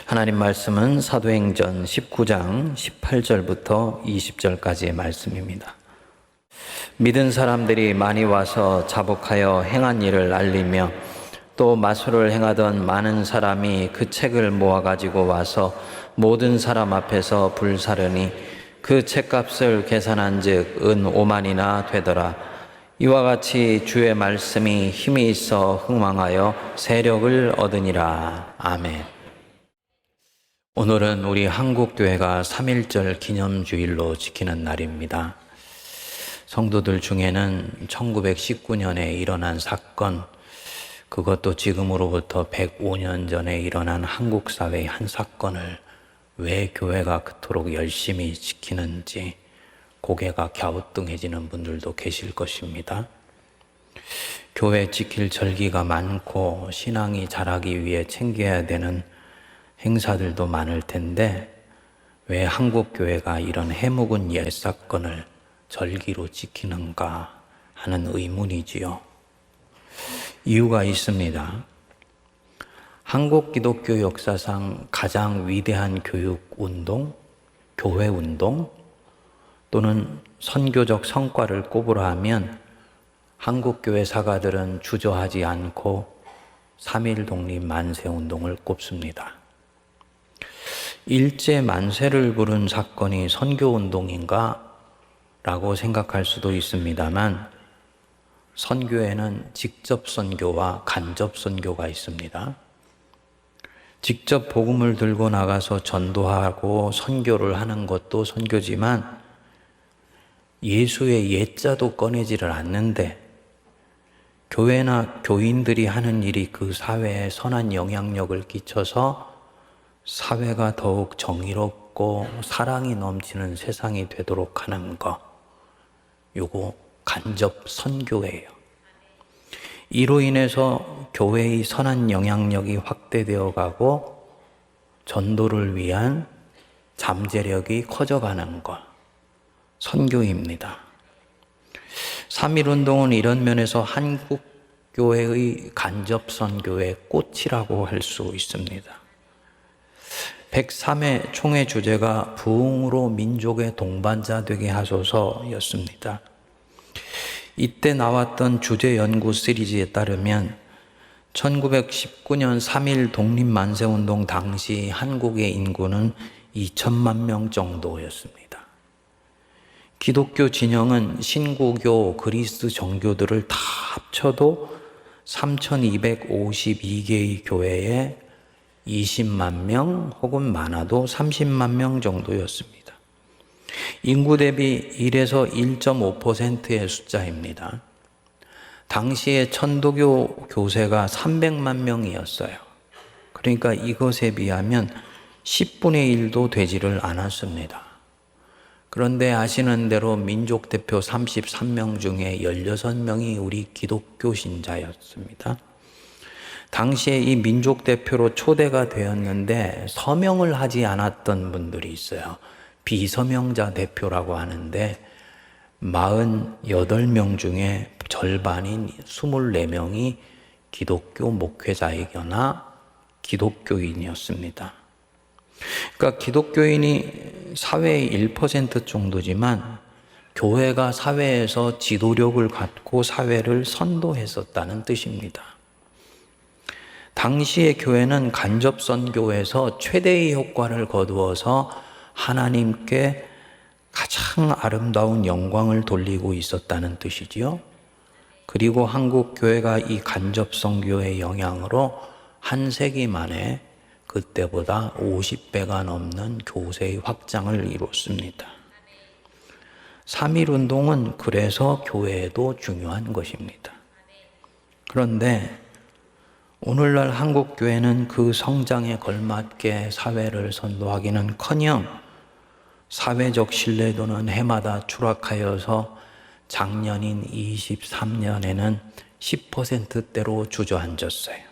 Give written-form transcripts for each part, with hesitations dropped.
하나님 말씀은 사도행전 19장 18절부터 20절까지의 말씀입니다. 믿은 사람들이 많이 와서 자복하여 행한 일을 알리며 또 마술을 행하던 많은 사람이 그 책을 모아가지고 와서 모든 사람 앞에서 불사르니 그 책값을 계산한 즉 은 5만이나 되더라. 이와 같이 주의 말씀이 힘이 있어 흥왕하여 세력을 얻으니라. 아멘. 오늘은 우리 한국교회가 3.1절 기념주일로 지키는 날입니다. 성도들 중에는 1919년에 일어난 사건, 그것도 지금으로부터 105년 전에 일어난 한국 사회의 한 사건을 왜 교회가 그토록 열심히 지키는지 고개가 갸우뚱해지는 분들도 계실 것입니다. 교회 지킬 절기가 많고 신앙이 자라기 위해 챙겨야 되는 행사들도 많을 텐데 왜 한국교회가 이런 해묵은 옛사건을 절기로 지키는가 하는 의문이지요. 이유가 있습니다. 한국 기독교 역사상 가장 위대한 교육운동, 교회운동 또는 선교적 성과를 꼽으라 하면 한국교회 사가들은 주저하지 않고 3.1 독립 만세운동을 꼽습니다. 일제 만세를 부른 사건이 선교운동인가? 라고 생각할 수도 있습니다만 선교에는 직접 선교와 간접 선교가 있습니다. 직접 복음을 들고 나가서 전도하고 선교를 하는 것도 선교지만 예수의 예자도 꺼내지를 않는데 교회나 교인들이 하는 일이 그 사회에 선한 영향력을 끼쳐서 사회가 더욱 정의롭고 사랑이 넘치는 세상이 되도록 하는 것, 요거 간접 선교예요. 이로 인해서 교회의 선한 영향력이 확대되어 가고 전도를 위한 잠재력이 커져가는 것, 선교입니다. 3.1운동은 이런 면에서 한국 교회의 간접 선교의 꽃이라고 할 수 있습니다. 103회 총회 주제가 부흥으로 민족의 동반자 되게 하소서였습니다. 이때 나왔던 주제 연구 시리즈에 따르면 1919년 3.1 독립만세운동 당시 한국의 인구는 2천만 명 정도였습니다. 기독교 진영은 신구교, 그리스 정교들을 다 합쳐도 3,252개의 교회에 20만 명 혹은 많아도 30만 명 정도였습니다. 인구 대비 1에서 1.5%의 숫자입니다. 당시에 천도교 교세가 300만 명이었어요. 그러니까 이것에 비하면 10분의 1도 되지를 않았습니다. 그런데 아시는 대로 민족대표 33명 중에 16명이 우리 기독교 신자였습니다. 당시에 이 민족대표로 초대가 되었는데 서명을 하지 않았던 분들이 있어요. 비서명자 대표라고 하는데 48명 중에 절반인 24명이 기독교 목회자이거나 기독교인이었습니다. 그러니까 기독교인이 사회의 1% 정도지만 교회가 사회에서 지도력을 갖고 사회를 선도했었다는 뜻입니다. 당시의 교회는 간접 선교에서 최대의 효과를 거두어서 하나님께 가장 아름다운 영광을 돌리고 있었다는 뜻이지요. 그리고 한국 교회가 이 간접 선교의 영향으로 한 세기 만에 그때보다 50배가 넘는 교세의 확장을 이뤘습니다. 3.1 운동은 그래서 교회에도 중요한 것입니다. 그런데 오늘날 한국 교회는 그 성장에 걸맞게 사회를 선도하기는커녕 사회적 신뢰도는 해마다 추락하여서 작년인 23년에는 10%대로 주저앉았어요.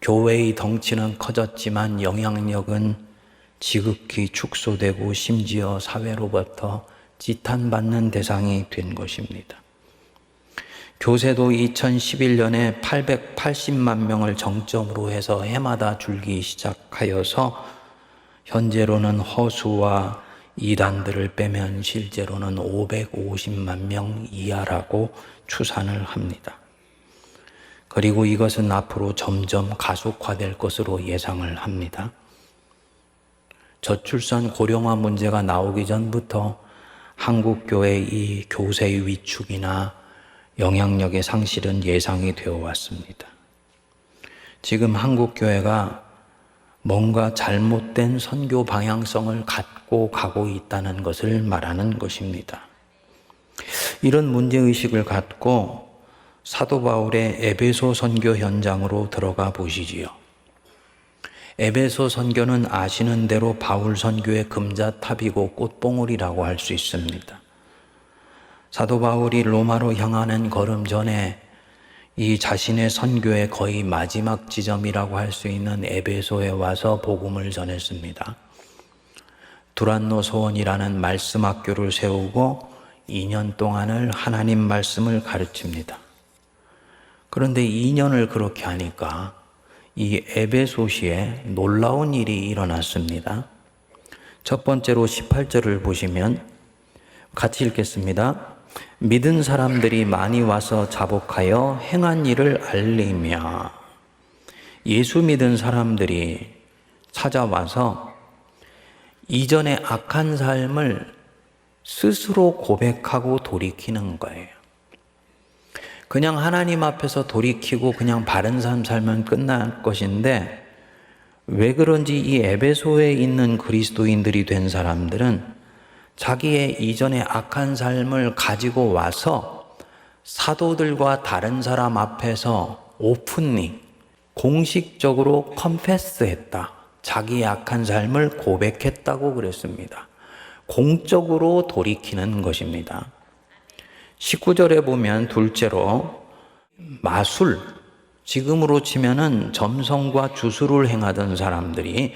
교회의 덩치는 커졌지만 영향력은 지극히 축소되고 심지어 사회로부터 지탄받는 대상이 된 것입니다. 교세도 2011년에 880만 명을 정점으로 해서 해마다 줄기 시작하여서 현재로는 허수와 이단들을 빼면 실제로는 550만 명 이하라고 추산을 합니다. 그리고 이것은 앞으로 점점 가속화될 것으로 예상을 합니다. 저출산 고령화 문제가 나오기 전부터 한국교회의 이 교세의 위축이나 영향력의 상실은 예상이 되어 왔습니다. 지금 한국교회가 뭔가 잘못된 선교 방향성을 갖고 가고 있다는 것을 말하는 것입니다. 이런 문제의식을 갖고 사도 바울의 에베소 선교 현장으로 들어가 보시지요. 에베소 선교는 아시는 대로 바울 선교의 금자탑이고 꽃봉오리라고 할 수 있습니다. 사도 바울이 로마로 향하는 걸음 전에 이 자신의 선교의 거의 마지막 지점이라고 할 수 있는 에베소에 와서 복음을 전했습니다. 두란노 소원이라는 말씀 학교를 세우고 2년 동안을 하나님 말씀을 가르칩니다. 그런데 2년을 그렇게 하니까 이 에베소시에 놀라운 일이 일어났습니다. 첫 번째로 18절을 보시면 같이 읽겠습니다. 믿은 사람들이 많이 와서 자복하여 행한 일을 알리며, 예수 믿은 사람들이 찾아와서 이전의 악한 삶을 스스로 고백하고 돌이키는 거예요. 그냥 하나님 앞에서 돌이키고 그냥 바른 삶 살면 끝날 것인데, 왜 그런지 이 에베소에 있는 그리스도인들이 된 사람들은 자기의 이전의 악한 삶을 가지고 와서 사도들과 다른 사람 앞에서 오픈리, 공식적으로 컨페스했다. 자기의 악한 삶을 고백했다고 그랬습니다. 공적으로 돌이키는 것입니다. 19절에 보면 둘째로 마술, 지금으로 치면은 점성과 주술을 행하던 사람들이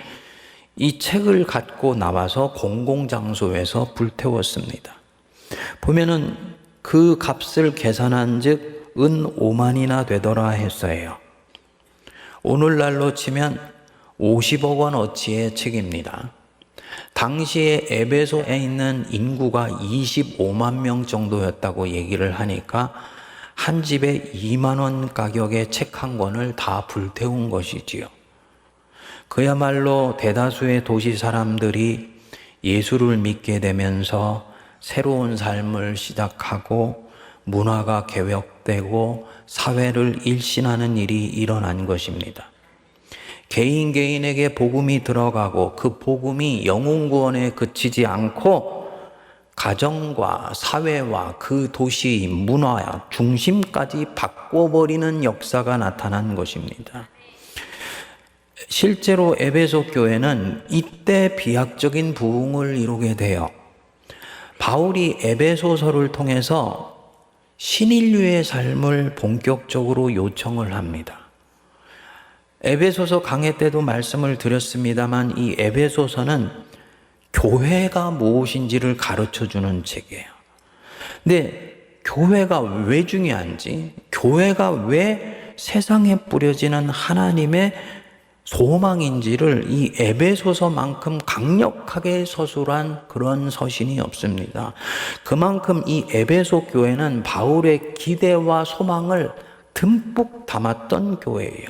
이 책을 갖고 나와서 공공장소에서 불태웠습니다. 보면은 그 값을 계산한 즉 은 5만이나 되더라 했어요. 오늘날로 치면 50억 원 어치의 책입니다. 당시에 에베소에 있는 인구가 25만 명 정도였다고 얘기를 하니까 한 집에 2만 원 가격의 책 한 권을 다 불태운 것이지요. 그야말로 대다수의 도시 사람들이 예수를 믿게 되면서 새로운 삶을 시작하고 문화가 개혁되고 사회를 일신하는 일이 일어난 것입니다. 개인에게 복음이 들어가고 그 복음이 영혼 구원에 그치지 않고 가정과 사회와 그 도시 문화 중심까지 바꿔버리는 역사가 나타난 것입니다. 실제로 에베소 교회는 이때 비약적인 부흥을 이루게 돼요. 바울이 에베소서를 통해서 신인류의 삶을 본격적으로 요청을 합니다. 에베소서 강해 때도 말씀을 드렸습니다만 이 에베소서는 교회가 무엇인지를 가르쳐주는 책이에요. 근데 교회가 왜 중요한지, 교회가 왜 세상에 뿌려지는 하나님의 소망인지를 이 에베소서만큼 강력하게 서술한 그런 서신이 없습니다. 그만큼 이 에베소 교회는 바울의 기대와 소망을 듬뿍 담았던 교회예요.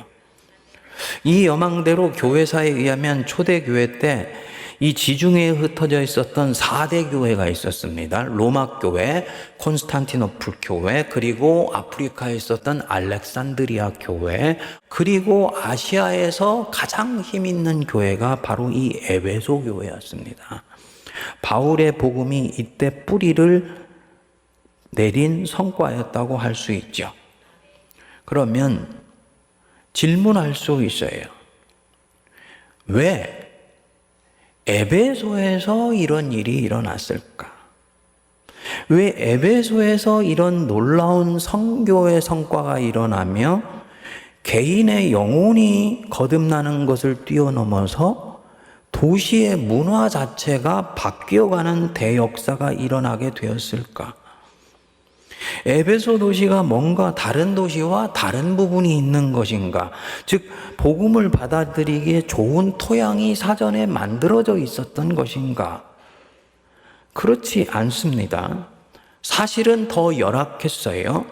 이 여망대로 교회사에 의하면 초대교회 때 이 지중해에 흩어져 있었던 4대 교회가 있었습니다. 로마 교회, 콘스탄티노플 교회, 그리고 아프리카에 있었던 알렉산드리아 교회, 그리고 아시아에서 가장 힘 있는 교회가 바로 이 에베소 교회였습니다. 바울의 복음이 이때 뿌리를 내린 성과였다고 할 수 있죠. 그러면 질문할 수 있어요. 왜 에베소에서 이런 일이 일어났을까? 왜 에베소에서 이런 놀라운 선교의 성과가 일어나며 개인의 영혼이 거듭나는 것을 뛰어넘어서 도시의 문화 자체가 바뀌어가는 대역사가 일어나게 되었을까? 에베소 도시가 뭔가 다른 도시와 다른 부분이 있는 것인가? 즉, 복음을 받아들이기에 좋은 토양이 사전에 만들어져 있었던 것인가? 그렇지 않습니다. 사실은 더 열악했어요.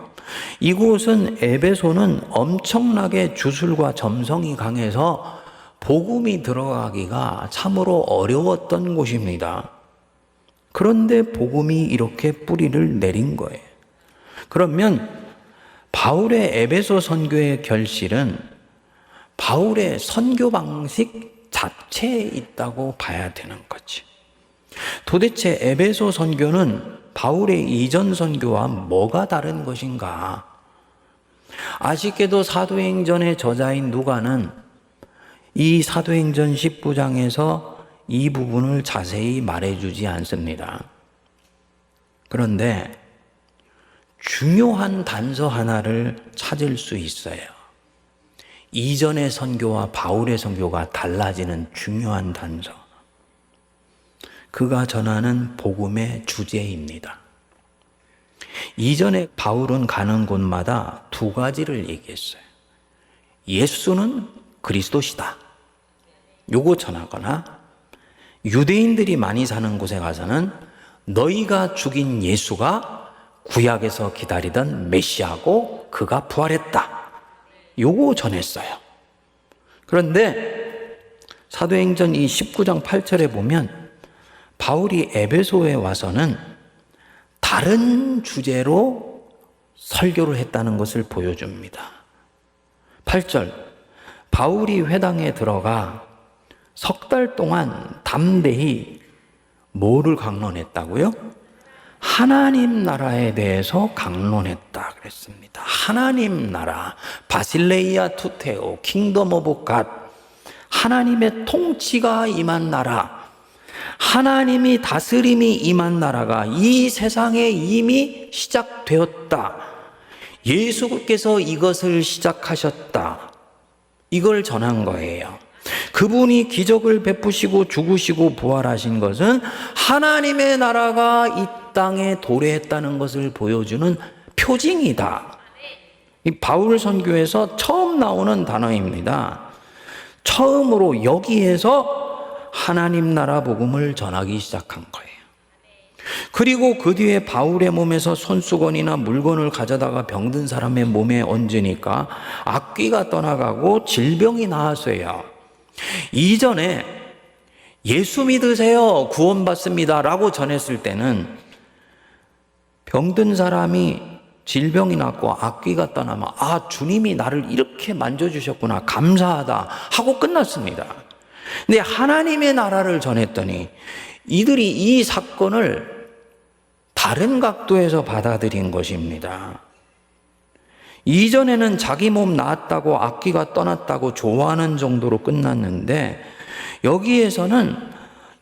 이곳은 에베소는 엄청나게 주술과 점성이 강해서 복음이 들어가기가 참으로 어려웠던 곳입니다. 그런데 복음이 이렇게 뿌리를 내린 거예요. 그러면 바울의 에베소 선교의 결실은 바울의 선교 방식 자체에 있다고 봐야 되는 거지. 도대체 에베소 선교는 바울의 이전 선교와 뭐가 다른 것인가? 아쉽게도 사도행전의 저자인 누가는 이 사도행전 19장에서 이 부분을 자세히 말해주지 않습니다. 그런데 중요한 단서 하나를 찾을 수 있어요. 이전의 선교와 바울의 선교가 달라지는 중요한 단서. 그가 전하는 복음의 주제입니다. 이전에 바울은 가는 곳마다 두 가지를 얘기했어요. 예수는 그리스도시다. 요거 전하거나, 유대인들이 많이 사는 곳에 가서는 너희가 죽인 예수가 구약에서 기다리던 메시아고 그가 부활했다. 요거 전했어요. 그런데 사도행전 이 19장 8절에 보면 바울이 에베소에 와서는 다른 주제로 설교를 했다는 것을 보여줍니다. 8절, 바울이 회당에 들어가 석 달 동안 담대히 뭐를 강론했다고요? 하나님 나라에 대해서 강론했다 그랬습니다. 하나님 나라, 바실레이아 투테오, 킹덤 오브 갓, 하나님의 통치가 임한 나라, 하나님이 다스림이 임한 나라가 이 세상에 이미 시작되었다. 예수께서 이것을 시작하셨다. 이걸 전한 거예요. 그분이 기적을 베푸시고 죽으시고 부활하신 것은 하나님의 나라가 이 땅에 도래했다는 것을 보여주는 표징이다. 이 바울 선교에서 처음 나오는 단어입니다. 처음으로 여기에서 하나님 나라 복음을 전하기 시작한 거예요. 그리고 그 뒤에 바울의 몸에서 손수건이나 물건을 가져다가 병든 사람의 몸에 얹으니까 악귀가 떠나가고 질병이 나았어요. 이전에 예수 믿으세요, 구원받습니다 라고 전했을 때는 병든 사람이 질병이 낫고 악귀가 떠나면 아, 주님이 나를 이렇게 만져주셨구나, 감사하다 하고 끝났습니다. 근데 하나님의 나라를 전했더니 이들이 이 사건을 다른 각도에서 받아들인 것입니다. 이전에는 자기 몸 나았다고 악귀가 떠났다고 좋아하는 정도로 끝났는데 여기에서는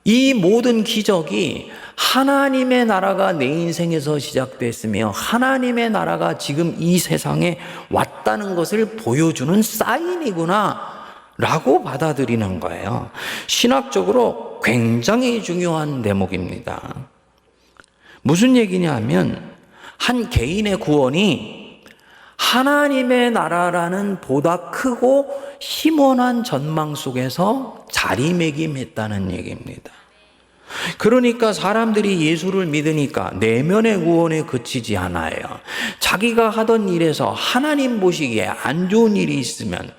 이 모든 기적이 하나님의 나라가 내 인생에서 시작됐으며 하나님의 나라가 지금 이 세상에 왔다는 것을 보여주는 사인이구나 라고 받아들이는 거예요. 신학적으로 굉장히 중요한 대목입니다. 무슨 얘기냐 하면 한 개인의 구원이 하나님의 나라라는 보다 크고 희망한 전망 속에서 자리매김했다는 얘기입니다. 그러니까 사람들이 예수를 믿으니까 내면의 구원에 그치지 않아요. 자기가 하던 일에서 하나님 보시기에 안 좋은 일이 있으면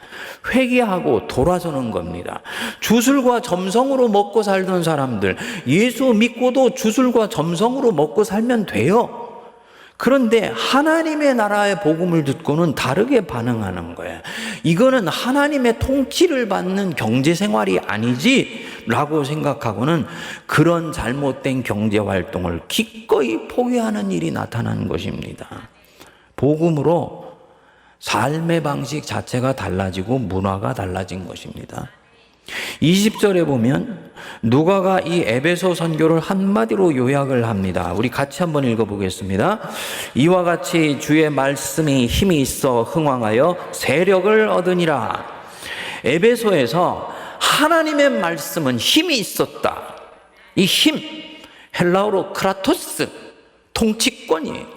회개하고 돌아서는 겁니다. 주술과 점성으로 먹고 살던 사람들, 예수 믿고도 주술과 점성으로 먹고 살면 돼요. 그런데 하나님의 나라의 복음을 듣고는 다르게 반응하는 거예요. 이거는 하나님의 통치를 받는 경제생활이 아니지 라고 생각하고는 그런 잘못된 경제활동을 기꺼이 포기하는 일이 나타나는 것입니다. 복음으로 삶의 방식 자체가 달라지고 문화가 달라진 것입니다. 20절에 보면 누가가 이 에베소 선교를 한마디로 요약을 합니다. 우리 같이 한번 읽어보겠습니다. 이와 같이 주의 말씀이 힘이 있어 흥왕하여 세력을 얻으니라. 에베소에서 하나님의 말씀은 힘이 있었다. 이 힘, 헬라어로 크라토스, 통치권이에요.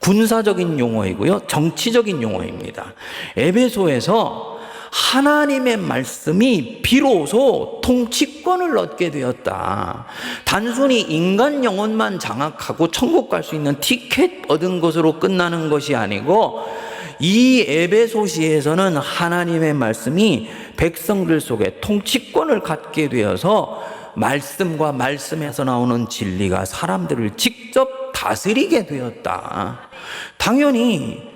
군사적인 용어이고요, 정치적인 용어입니다. 에베소에서 하나님의 말씀이 비로소 통치권을 얻게 되었다. 단순히 인간 영혼만 장악하고 천국 갈 수 있는 티켓 얻은 것으로 끝나는 것이 아니고, 이 에베소시에서는 하나님의 말씀이 백성들 속에 통치권을 갖게 되어서 말씀과 말씀에서 나오는 진리가 사람들을 직접 다스리게 되었다. 당연히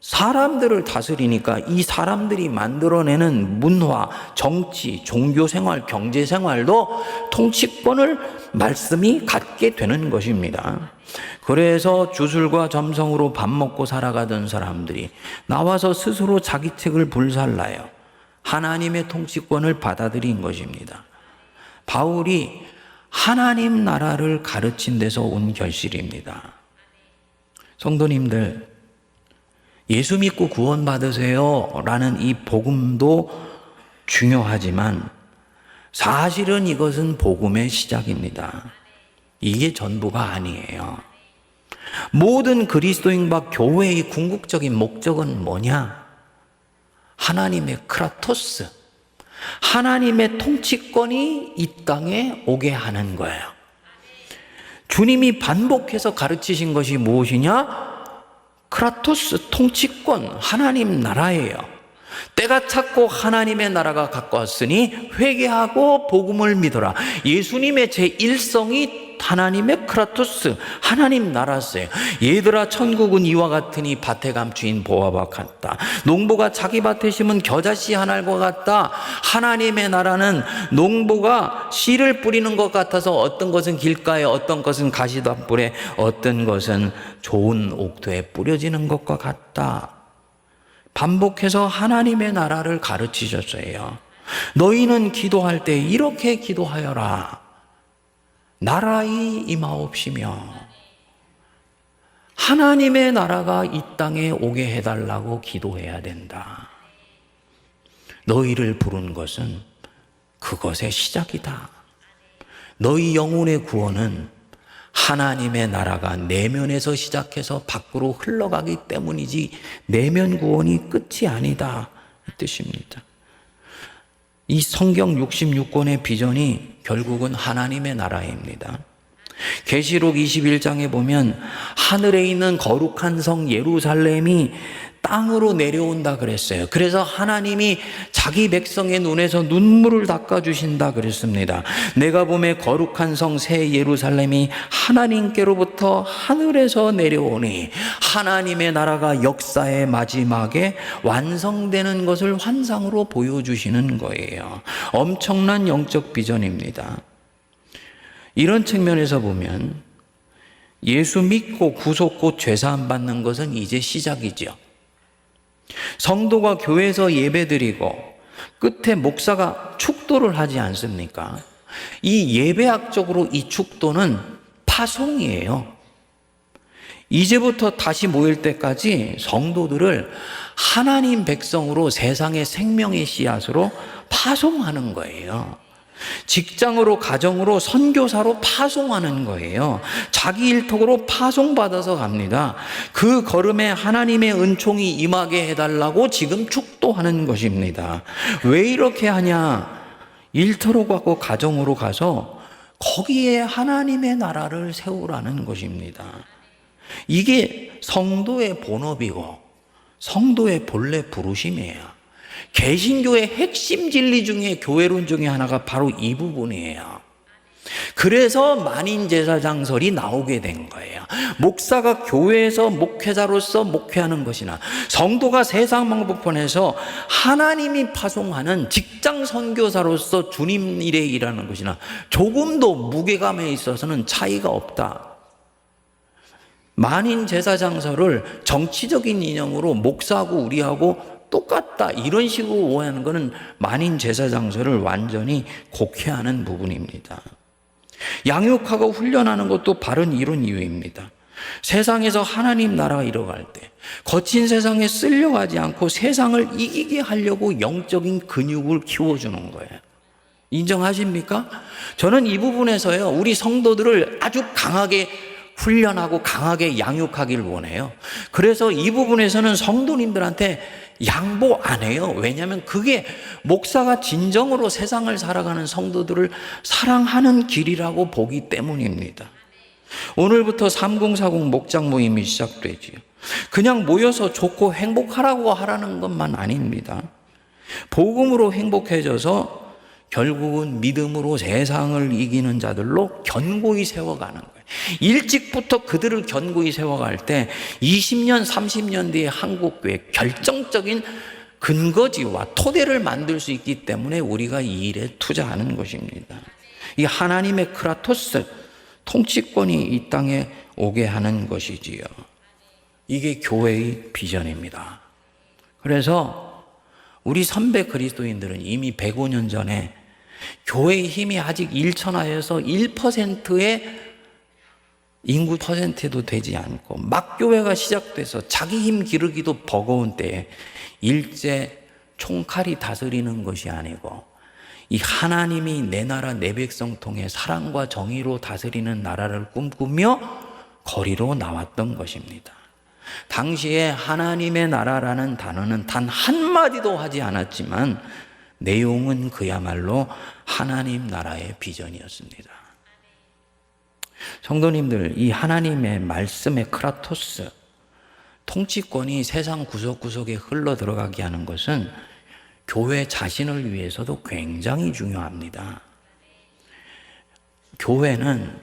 사람들을 다스리니까 이 사람들이 만들어내는 문화, 정치, 종교생활, 경제생활도 통치권을 말씀이 갖게 되는 것입니다. 그래서 주술과 점성으로 밥 먹고 살아가던 사람들이 나와서 스스로 자기 책을 불살라요. 하나님의 통치권을 받아들인 것입니다. 바울이 하나님 나라를 가르친 데서 온 결실입니다. 성도님들, 예수 믿고 구원받으세요 라는 이 복음도 중요하지만 사실은 이것은 복음의 시작입니다. 이게 전부가 아니에요. 모든 그리스도인과 교회의 궁극적인 목적은 뭐냐? 하나님의 크라토스, 하나님의 통치권이 이 땅에 오게 하는 거예요. 주님이 반복해서 가르치신 것이 무엇이냐? 크라토스, 통치권, 하나님 나라예요. 때가 찼고 하나님의 나라가 가까웠으니 회개하고 복음을 믿어라. 예수님의 제1성이 하나님의 크라토스, 하나님 나라세요. 얘들아, 천국은 이와 같으니 밭에 감추인 보화와 같다. 농부가 자기 밭에 심은 겨자씨 한 알과 같다. 하나님의 나라는 농부가 씨를 뿌리는 것 같아서 어떤 것은 길가에, 어떤 것은 가시덤불에, 어떤 것은 좋은 옥토에 뿌려지는 것과 같다. 반복해서 하나님의 나라를 가르치셨어요. 너희는 기도할 때 이렇게 기도하여라. 나라의 임하옵시며, 하나님의 나라가 이 땅에 오게 해달라고 기도해야 된다. 너희를 부른 것은 그것의 시작이다. 너희 영혼의 구원은 하나님의 나라가 내면에서 시작해서 밖으로 흘러가기 때문이지 내면 구원이 끝이 아니다, 이 뜻입니다. 이 성경 66권의 비전이 결국은 하나님의 나라입니다. 계시록 21장에 보면 하늘에 있는 거룩한 성 예루살렘이 땅으로 내려온다 그랬어요. 그래서 하나님이 자기 백성의 눈에서 눈물을 닦아주신다 그랬습니다. 내가 보매 거룩한 성 새 예루살렘이 하나님께로부터 하늘에서 내려오니, 하나님의 나라가 역사의 마지막에 완성되는 것을 환상으로 보여주시는 거예요. 엄청난 영적 비전입니다. 이런 측면에서 보면 예수 믿고 구속 죄사함 받는 것은 이제 시작이죠. 성도가 교회에서 예배드리고 끝에 목사가 축도를 하지 않습니까? 이 예배학적으로 이 축도는 파송이에요. 이제부터 다시 모일 때까지 성도들을 하나님 백성으로 세상의 생명의 씨앗으로 파송하는 거예요. 직장으로, 가정으로, 선교사로 파송하는 거예요. 자기 일터로 파송받아서 갑니다. 그 걸음에 하나님의 은총이 임하게 해달라고 지금 축도하는 것입니다. 왜 이렇게 하냐? 일터로 가고 가정으로 가서 거기에 하나님의 나라를 세우라는 것입니다. 이게 성도의 본업이고 성도의 본래 부르심이에요. 개신교의 핵심 진리 중에, 교회론 중에 하나가 바로 이 부분이에요. 그래서 만인제사장설이 나오게 된 거예요. 목사가 교회에서 목회자로서 목회하는 것이나 성도가 세상 방법권에서 하나님이 파송하는 직장 선교사로서 주님 일에 일하는 것이나 조금도 무게감에 있어서는 차이가 없다. 만인제사장설을 정치적인 이념으로 목사하고 우리하고 똑같다, 이런 식으로 오해하는 것은 만인제사장설을 완전히 곡해하는 부분입니다. 양육하고 훈련하는 것도 바른 이런 이유입니다. 세상에서 하나님 나라가 이뤄갈 때 거친 세상에 쓸려가지 않고 세상을 이기게 하려고 영적인 근육을 키워주는 거예요. 인정하십니까? 저는 이 부분에서요, 우리 성도들을 아주 강하게 훈련하고 강하게 양육하길 원해요. 그래서 이 부분에서는 성도님들한테 양보 안 해요. 왜냐하면 그게 목사가 진정으로 세상을 살아가는 성도들을 사랑하는 길이라고 보기 때문입니다. 오늘부터 3040 목장 모임이 시작되지요. 그냥 모여서 좋고 행복하라고 하라는 것만 아닙니다. 복음으로 행복해져서 결국은 믿음으로 세상을 이기는 자들로 견고히 세워가는 거예요. 일찍부터 그들을 견고히 세워갈 때 20년, 30년 뒤에 한국교회 결정적인 근거지와 토대를 만들 수 있기 때문에 우리가 이 일에 투자하는 것입니다. 이 하나님의 크라토스, 통치권이 이 땅에 오게 하는 것이지요. 이게 교회의 비전입니다. 그래서 우리 선배 그리스도인들은 이미 105년 전에 교회의 힘이 아직 일천하여서 1%의 인구 퍼센트도 되지 않고 막 교회가 시작돼서 자기 힘 기르기도 버거운 때에 일제 총칼이 다스리는 것이 아니고 이 하나님이 내 나라 내 백성 통해 사랑과 정의로 다스리는 나라를 꿈꾸며 거리로 나왔던 것입니다. 당시에 하나님의 나라라는 단어는 단 한마디도 하지 않았지만 내용은 그야말로 하나님 나라의 비전이었습니다. 성도님들, 이 하나님의 말씀의 크라토스, 통치권이 세상 구석구석에 흘러 들어가게 하는 것은 교회 자신을 위해서도 굉장히 중요합니다. 교회는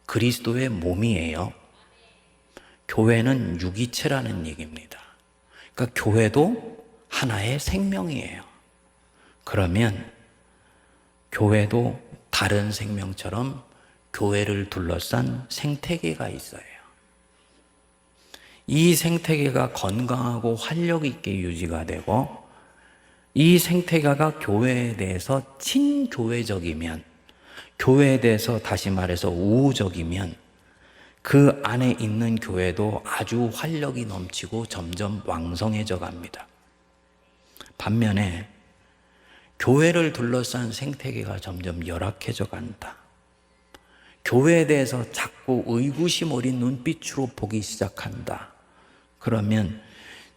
그리스도의 몸이에요. 교회는 유기체라는 얘기입니다. 그러니까 교회도 하나의 생명이에요. 그러면 교회도 다른 생명처럼 교회를 둘러싼 생태계가 있어요. 이 생태계가 건강하고 활력 있게 유지가 되고 이 생태계가 교회에 대해서 친교회적이면, 교회에 대해서 다시 말해서 우호적이면 그 안에 있는 교회도 아주 활력이 넘치고 점점 왕성해져 갑니다. 반면에 교회를 둘러싼 생태계가 점점 열악해져 간다. 교회에 대해서 자꾸 의구심 어린 눈빛으로 보기 시작한다. 그러면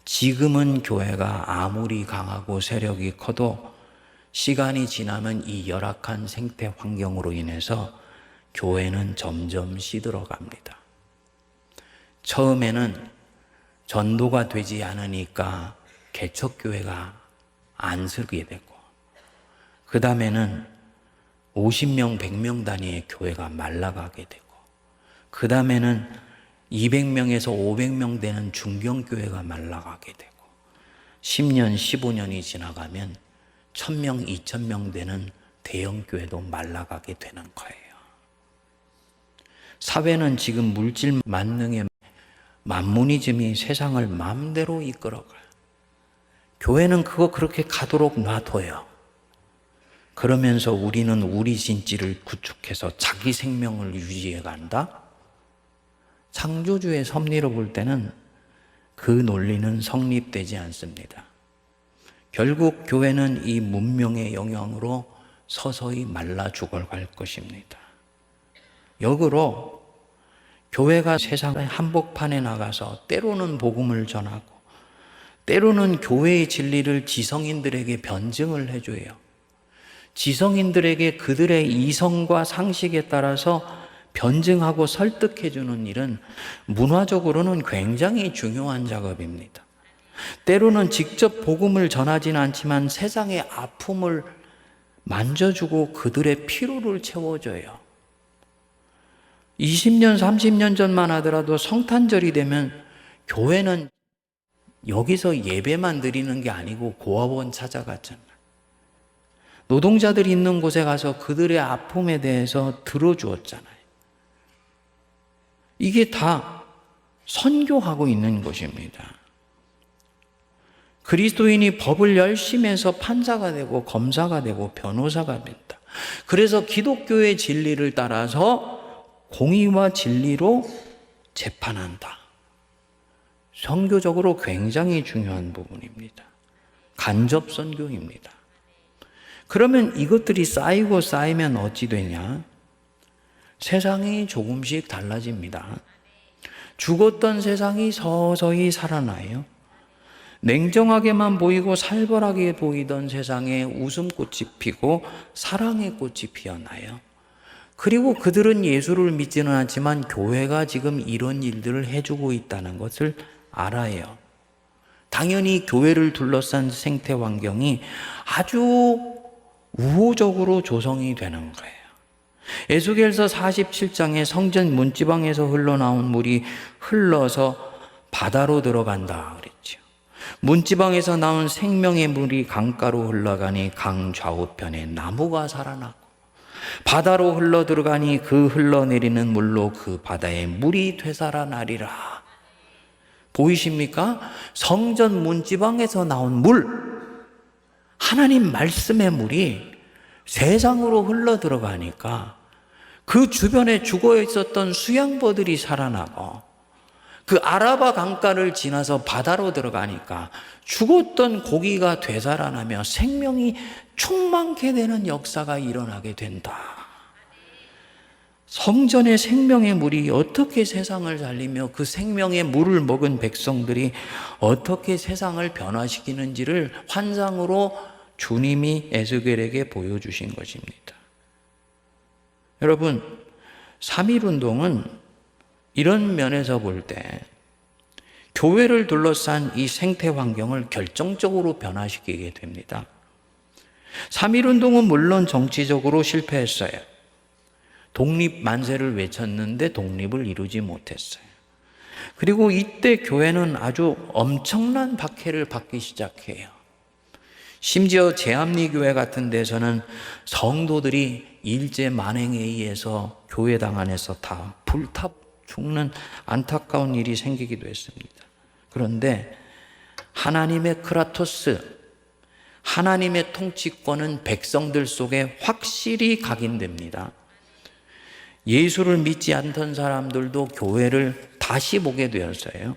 지금은 교회가 아무리 강하고 세력이 커도 시간이 지나면 이 열악한 생태 환경으로 인해서 교회는 점점 시들어 갑니다. 처음에는 전도가 되지 않으니까 개척교회가 안 서게 되고, 그 다음에는 50명, 100명 단위의 교회가 말라가게 되고, 그 다음에는 200명에서 500명 되는 중경교회가 말라가게 되고, 10년, 15년이 지나가면 1000명, 2000명 되는 대형교회도 말라가게 되는 거예요. 사회는 지금 물질 만능의 만무니즘이 세상을 마음대로 이끌어가요. 교회는 그거 그렇게 가도록 놔둬요. 그러면서 우리는 우리 진지를 구축해서 자기 생명을 유지해 간다? 창조주의 섭리로 볼 때는 그 논리는 성립되지 않습니다. 결국 교회는 이 문명의 영향으로 서서히 말라 죽어갈 것입니다. 역으로 교회가 세상의 한복판에 나가서 때로는 복음을 전하고 때로는 교회의 진리를 지성인들에게 변증을 해줘요. 지성인들에게 그들의 이성과 상식에 따라서 변증하고 설득해주는 일은 문화적으로는 굉장히 중요한 작업입니다. 때로는 직접 복음을 전하지는 않지만 세상의 아픔을 만져주고 그들의 피로를 채워줘요. 20년, 30년 전만 하더라도 성탄절이 되면 교회는 여기서 예배만 드리는 게 아니고 고아원 찾아갔잖아요. 노동자들이 있는 곳에 가서 그들의 아픔에 대해서 들어주었잖아요. 이게 다 선교하고 있는 것입니다. 그리스도인이 법을 열심히 해서 판사가 되고 검사가 되고 변호사가 된다. 그래서 기독교의 진리를 따라서 공의와 진리로 재판한다. 선교적으로 굉장히 중요한 부분입니다. 간접 선교입니다. 그러면 이것들이 쌓이고 쌓이면 어찌 되냐? 세상이 조금씩 달라집니다. 죽었던 세상이 서서히 살아나요. 냉정하게만 보이고 살벌하게 보이던 세상에 웃음꽃이 피고 사랑의 꽃이 피어나요. 그리고 그들은 예수를 믿지는 않지만 교회가 지금 이런 일들을 해주고 있다는 것을 알아요. 당연히 교회를 둘러싼 생태 환경이 아주 우호적으로 조성이 되는 거예요. 에스겔서 47장에 성전 문지방에서 흘러나온 물이 흘러서 바다로 들어간다 그랬죠. 문지방에서 나온 생명의 물이 강가로 흘러가니 강 좌우편에 나무가 살아나고, 바다로 흘러 들어가니 그 흘러내리는 물로 그 바다에 물이 되살아나리라. 보이십니까? 성전 문지방에서 나온 물, 하나님 말씀의 물이 세상으로 흘러 들어가니까 그 주변에 죽어 있었던 수양버들이 살아나고, 그 아라바 강가를 지나서 바다로 들어가니까 죽었던 고기가 되살아나며 생명이 충만케 되는 역사가 일어나게 된다. 성전의 생명의 물이 어떻게 세상을 살리며 그 생명의 물을 먹은 백성들이 어떻게 세상을 변화시키는지를 환상으로 주님이 에스겔에게 보여주신 것입니다. 여러분, 3.1운동은 이런 면에서 볼 때 교회를 둘러싼 이 생태 환경을 결정적으로 변화시키게 됩니다. 3.1운동은 물론 정치적으로 실패했어요. 독립 만세를 외쳤는데 독립을 이루지 못했어요. 그리고 이때 교회는 아주 엄청난 박해를 받기 시작해요. 심지어 제암리교회 같은 데서는 성도들이 일제 만행에 의해서 교회당 안에서 다 불타 죽는 안타까운 일이 생기기도 했습니다. 그런데 하나님의 크라토스, 하나님의 통치권은 백성들 속에 확실히 각인됩니다. 예수를 믿지 않던 사람들도 교회를 다시 보게 되었어요.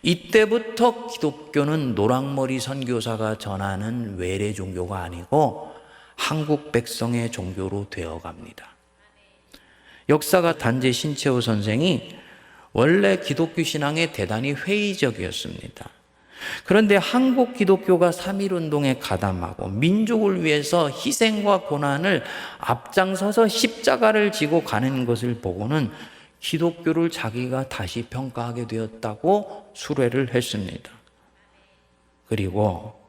이때부터 기독교는 노랑머리 선교사가 전하는 외래 종교가 아니고 한국 백성의 종교로 되어갑니다. 역사가 단재 신채호 선생이 원래 기독교 신앙에 대단히 회의적이었습니다. 그런데 한국 기독교가 3.1운동에 가담하고 민족을 위해서 희생과 고난을 앞장서서 십자가를 지고 가는 것을 보고는 기독교를 자기가 다시 평가하게 되었다고 수레를 했습니다. 그리고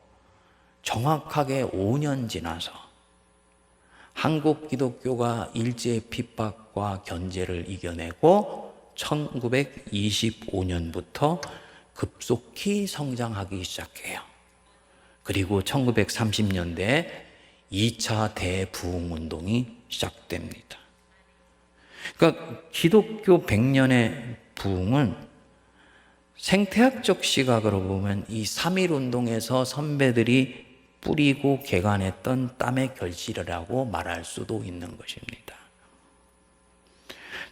정확하게 5년 지나서 한국 기독교가 일제의 핍박과 견제를 이겨내고 1925년부터 급속히 성장하기 시작해요. 그리고 1930년대에 2차 대부흥운동이 시작됩니다. 그러니까 기독교 100년의 부흥은 생태학적 시각으로 보면 이 3.1운동에서 선배들이 뿌리고 개간했던 땀의 결실이라고 말할 수도 있는 것입니다.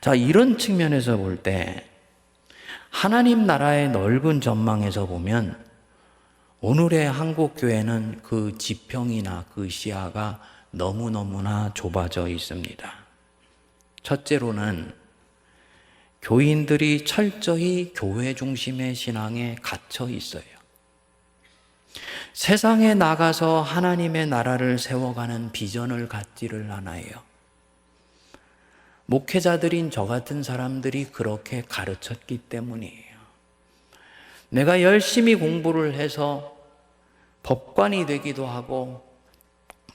자, 이런 측면에서 볼 때 하나님 나라의 넓은 전망에서 보면 오늘의 한국교회는 그 지평이나 그 시야가 너무너무나 좁아져 있습니다. 첫째로는 교인들이 철저히 교회 중심의 신앙에 갇혀 있어요. 세상에 나가서 하나님의 나라를 세워가는 비전을 갖지를 않아요. 목회자들인 저 같은 사람들이 그렇게 가르쳤기 때문이에요. 내가 열심히 공부를 해서 법관이 되기도 하고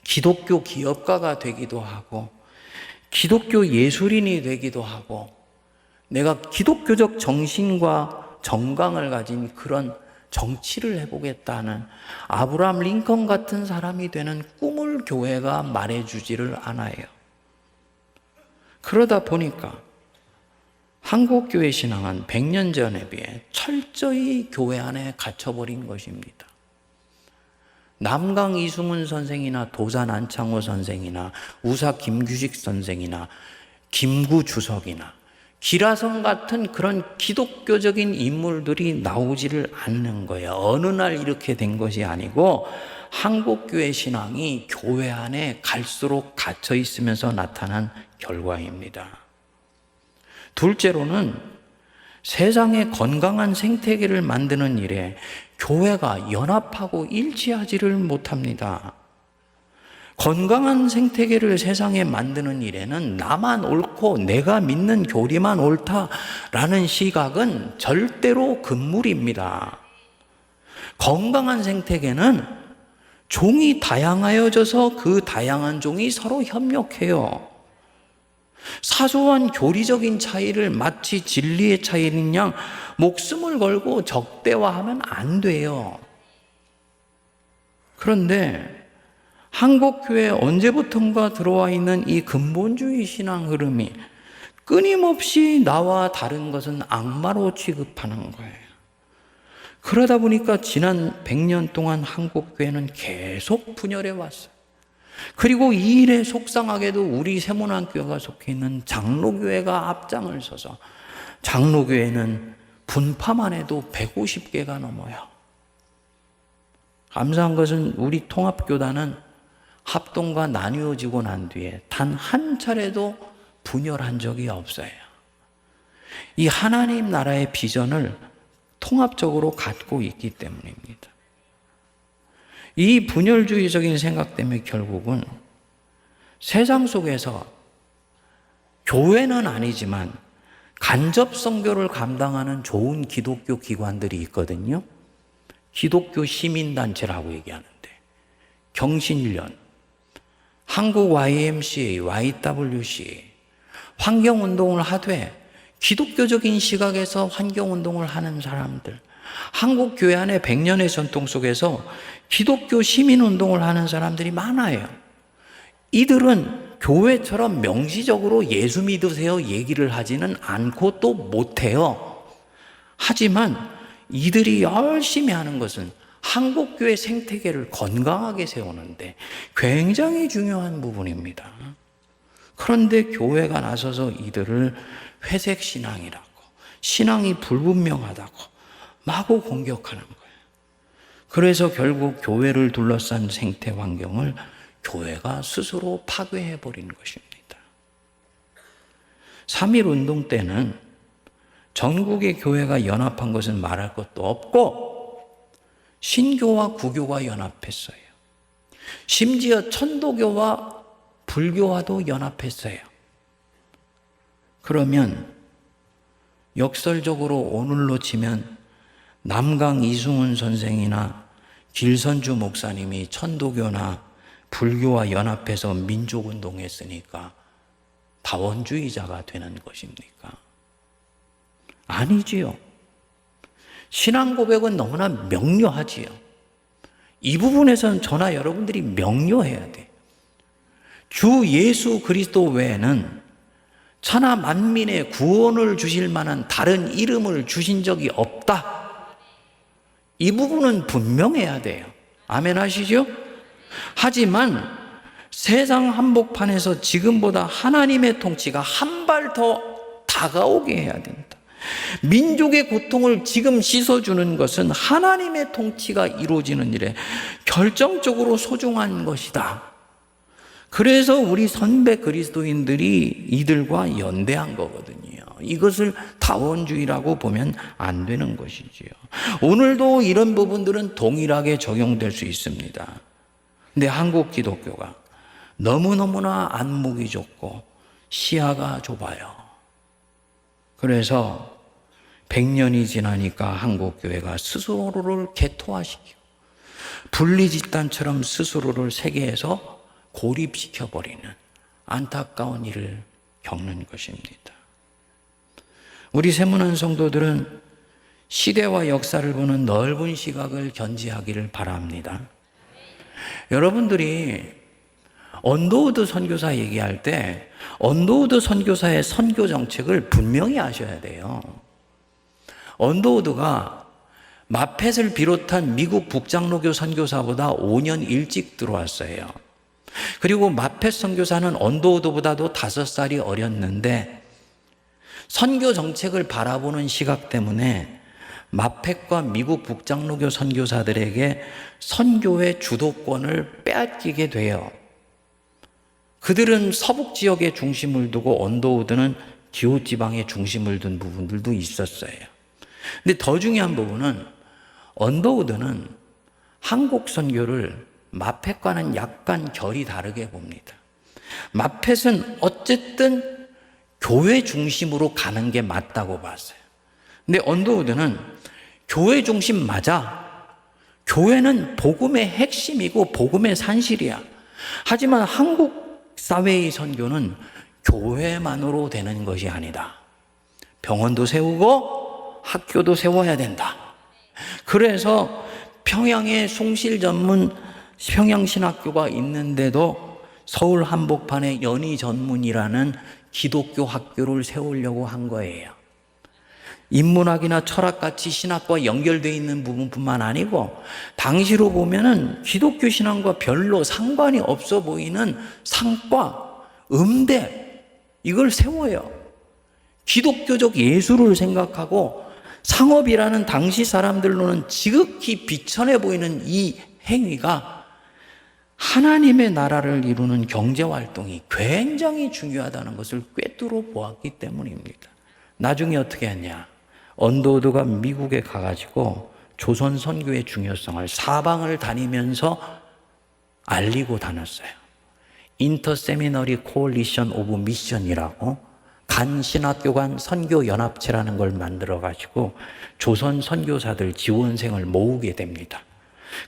기독교 기업가가 되기도 하고 기독교 예술인이 되기도 하고 내가 기독교적 정신과 정강을 가진 그런 정치를 해보겠다는 아브라함 링컨 같은 사람이 되는 꿈을 교회가 말해주지를 않아요. 그러다 보니까 한국교회 신앙은 100년 전에 비해 철저히 교회 안에 갇혀버린 것입니다. 남강 이승훈 선생이나 도산 안창호 선생이나 우사 김규식 선생이나 김구 주석이나 기라성 같은 그런 기독교적인 인물들이 나오지를 않는 거예요. 어느 날 이렇게 된 것이 아니고 한국교회 신앙이 교회 안에 갈수록 갇혀 있으면서 나타난 결과입니다. 둘째로는 세상의 건강한 생태계를 만드는 일에 교회가 연합하고 일치하지를 못합니다. 건강한 생태계를 세상에 만드는 일에는 나만 옳고 내가 믿는 교리만 옳다라는 시각은 절대로 금물입니다. 건강한 생태계는 종이 다양하여져서 그 다양한 종이 서로 협력해요. 사소한 교리적인 차이를 마치 진리의 차이인 양 목숨을 걸고 적대화하면 안 돼요. 그런데 한국교회에 언제부턴가 들어와 있는 이 근본주의 신앙 흐름이 끊임없이 나와 다른 것은 악마로 취급하는 거예요. 그러다 보니까 지난 100년 동안 한국교회는 계속 분열해 왔어요. 그리고 이 일에 속상하게도 우리 세문안교회가 속해 있는 장로교회가 앞장을 서서 장로교회는 분파만 해도 150개가 넘어요. 감사한 것은 우리 통합교단은 합동과 나뉘어지고 난 뒤에 단 한 차례도 분열한 적이 없어요. 이 하나님 나라의 비전을 통합적으로 갖고 있기 때문입니다. 이 분열주의적인 생각 때문에 결국은 세상 속에서 교회는 아니지만 간접 선교를 감당하는 좋은 기독교 기관들이 있거든요. 기독교 시민단체라고 얘기하는데 경신련, 한국 YMCA, YWCA, 환경운동을 하되 기독교적인 시각에서 환경운동을 하는 사람들, 한국 교회 안에 100년의 전통 속에서 기독교 시민운동을 하는 사람들이 많아요. 이들은 교회처럼 명시적으로 예수 믿으세요 얘기를 하지는 않고 또 못해요. 하지만 이들이 열심히 하는 것은 한국교회 생태계를 건강하게 세우는데 굉장히 중요한 부분입니다. 그런데 교회가 나서서 이들을 회색신앙이라고, 신앙이 불분명하다고 마구 공격하는 거예요. 그래서 결국 교회를 둘러싼 생태 환경을 교회가 스스로 파괴해버린 것입니다. 3.1운동 때는 전국의 교회가 연합한 것은 말할 것도 없고 신교와 구교가 연합했어요. 심지어 천도교와 불교와도 연합했어요. 그러면 역설적으로 오늘로 치면 남강 이승훈 선생이나 길선주 목사님이 천도교나 불교와 연합해서 민족운동했으니까 다원주의자가 되는 것입니까? 아니지요. 신앙 고백은 너무나 명료하지요. 이 부분에서는 저나 여러분들이 명료해야 돼. 주 예수 그리스도 외에는 천하 만민의 구원을 주실 만한 다른 이름을 주신 적이 없다. 이 부분은 분명해야 돼요. 아멘 하시죠? 하지만 세상 한복판에서 지금보다 하나님의 통치가 한 발 더 다가오게 해야 된다. 민족의 고통을 지금 씻어주는 것은 하나님의 통치가 이루어지는 일에 결정적으로 소중한 것이다. 그래서 우리 선배 그리스도인들이 이들과 연대한 거거든요. 이것을 다원주의라고 보면 안 되는 것이지요. 오늘도 이런 부분들은 동일하게 적용될 수 있습니다. 근데 한국 기독교가 너무너무나 안목이 좁고 시야가 좁아요. 그래서 100년이 지나니까 한국교회가 스스로를 개토화시키고 분리집단처럼 스스로를 세계에서 고립시켜버리는 안타까운 일을 겪는 것입니다. 우리 세문안 성도들은 시대와 역사를 보는 넓은 시각을 견지하기를 바랍니다. 여러분들이 언더우드 선교사 얘기할 때 언더우드 선교사의 선교 정책을 분명히 아셔야 돼요. 언더우드가 마펫을 비롯한 미국 북장로교 선교사보다 5년 일찍 들어왔어요. 그리고 마펫 선교사는 언더우드보다도 5살이 어렸는데 선교 정책을 바라보는 시각 때문에 마펫과 미국 북장로교 선교사들에게 선교의 주도권을 빼앗기게 돼요. 그들은 서북 지역에 중심을 두고 언더우드는 기호지방에 중심을 둔 부분들도 있었어요. 근데 더 중요한 부분은 언더우드는 한국 선교를 마펫과는 약간 결이 다르게 봅니다. 마펫은 어쨌든 교회 중심으로 가는 게 맞다고 봤어요. 근데 언더우드는 교회 중심 맞아. 교회는 복음의 핵심이고 복음의 산실이야. 하지만 한국 사회의 선교는 교회만으로 되는 것이 아니다. 병원도 세우고 학교도 세워야 된다. 그래서 평양에 숭실 전문 평양신학교가 있는데도 서울 한복판에 연희 전문이라는 기독교 학교를 세우려고 한 거예요. 인문학이나 철학같이 신학과 연결되어 있는 부분뿐만 아니고 당시로 보면은 기독교 신앙과 별로 상관이 없어 보이는 상과 음대 이걸 세워요. 기독교적 예술을 생각하고 상업이라는 당시 사람들로는 지극히 비천해 보이는 이 행위가 하나님의 나라를 이루는 경제활동이 굉장히 중요하다는 것을 꿰뚫어 보았기 때문입니다. 나중에 어떻게 했냐? 언더우드가 미국에 가가지고 조선 선교의 중요성을 사방을 다니면서 알리고 다녔어요. 인터세미너리 코올리션 오브 미션이라고 간신학교 간 선교연합체라는 걸 만들어가지고 조선 선교사들 지원생을 모으게 됩니다.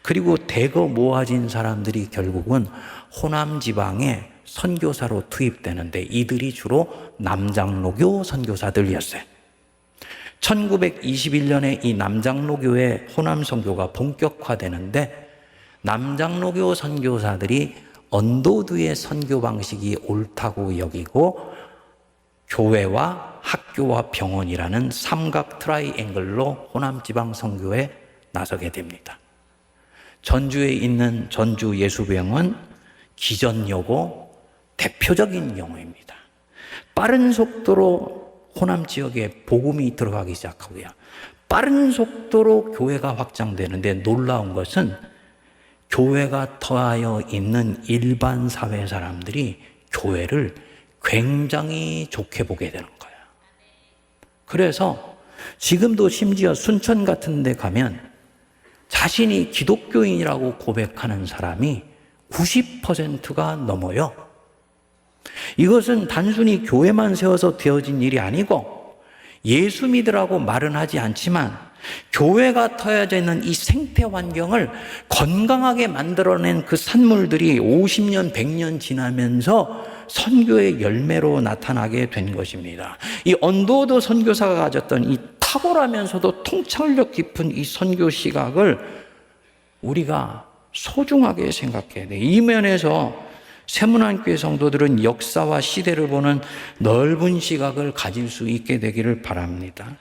그리고 대거 모아진 사람들이 결국은 호남 지방에 선교사로 투입되는데 이들이 주로 남장로교 선교사들이었어요. 1921년에 이 남장로교의 호남 선교가 본격화되는데 남장로교 선교사들이 언더우드의 선교 방식이 옳다고 여기고 교회와 학교와 병원이라는 삼각 트라이앵글로 호남 지방 선교에 나서게 됩니다. 전주에 있는 전주 예수병은 기전여고 대표적인 경우입니다. 빠른 속도로 호남 지역에 복음이 들어가기 시작하고요. 빠른 속도로 교회가 확장되는데 놀라운 것은 교회가 더하여 있는 일반 사회 사람들이 교회를 굉장히 좋게 보게 되는 거예요. 그래서 지금도 심지어 순천 같은 데 가면 자신이 기독교인이라고 고백하는 사람이 90%가 넘어요. 이것은 단순히 교회만 세워서 되어진 일이 아니고 예수 믿으라고 말은 하지 않지만 교회가 터여져 있는 이 생태 환경을 건강하게 만들어낸 그 산물들이 50년, 100년 지나면서 선교의 열매로 나타나게 된 것입니다. 이 언더우드 선교사가 가졌던 이 탁월하면서도 통찰력 깊은 이 선교 시각을 우리가 소중하게 생각해야 돼요. 이 면에서 세문안교회 성도들은 역사와 시대를 보는 넓은 시각을 가질 수 있게 되기를 바랍니다.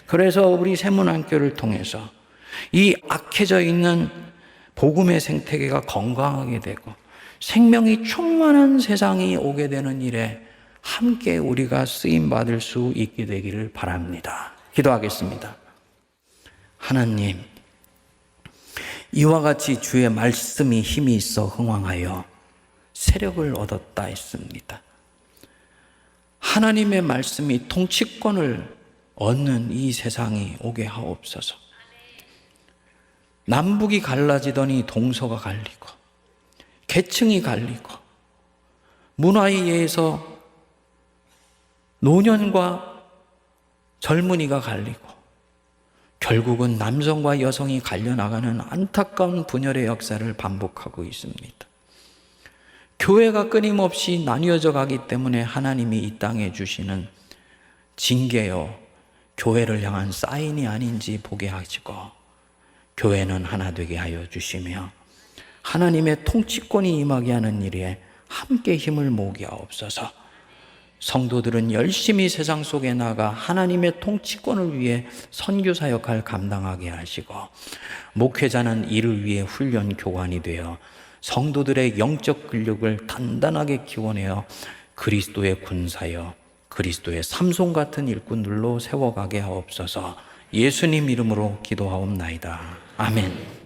그래서 우리 세문안교를 통해서 이 악해져 있는 복음의 생태계가 건강하게 되고 생명이 충만한 세상이 오게 되는 일에 함께 우리가 쓰임받을 수 있게 되기를 바랍니다. 기도하겠습니다. 하나님, 이와 같이 주의 말씀이 힘이 있어 흥왕하여 세력을 얻었다 했습니다. 하나님의 말씀이 통치권을 얻는 이 세상이 오게 하옵소서. 남북이 갈라지더니 동서가 갈리고 계층이 갈리고 문화에 의해서 노년과 젊은이가 갈리고 결국은 남성과 여성이 갈려나가는 안타까운 분열의 역사를 반복하고 있습니다. 교회가 끊임없이 나뉘어져 가기 때문에 하나님이 이 땅에 주시는 징계요, 교회를 향한 사인이 아닌지 보게 하시고 교회는 하나 되게 하여 주시며 하나님의 통치권이 임하게 하는 일에 함께 힘을 모으게 하옵소서. 성도들은 열심히 세상 속에 나가 하나님의 통치권을 위해 선교사 역할 감당하게 하시고 목회자는 이를 위해 훈련 교관이 되어 성도들의 영적 근력을 단단하게 키워내어 그리스도의 군사여 그리스도의 삼손 같은 일꾼들로 세워가게 하옵소서. 예수님 이름으로 기도하옵나이다. 아멘.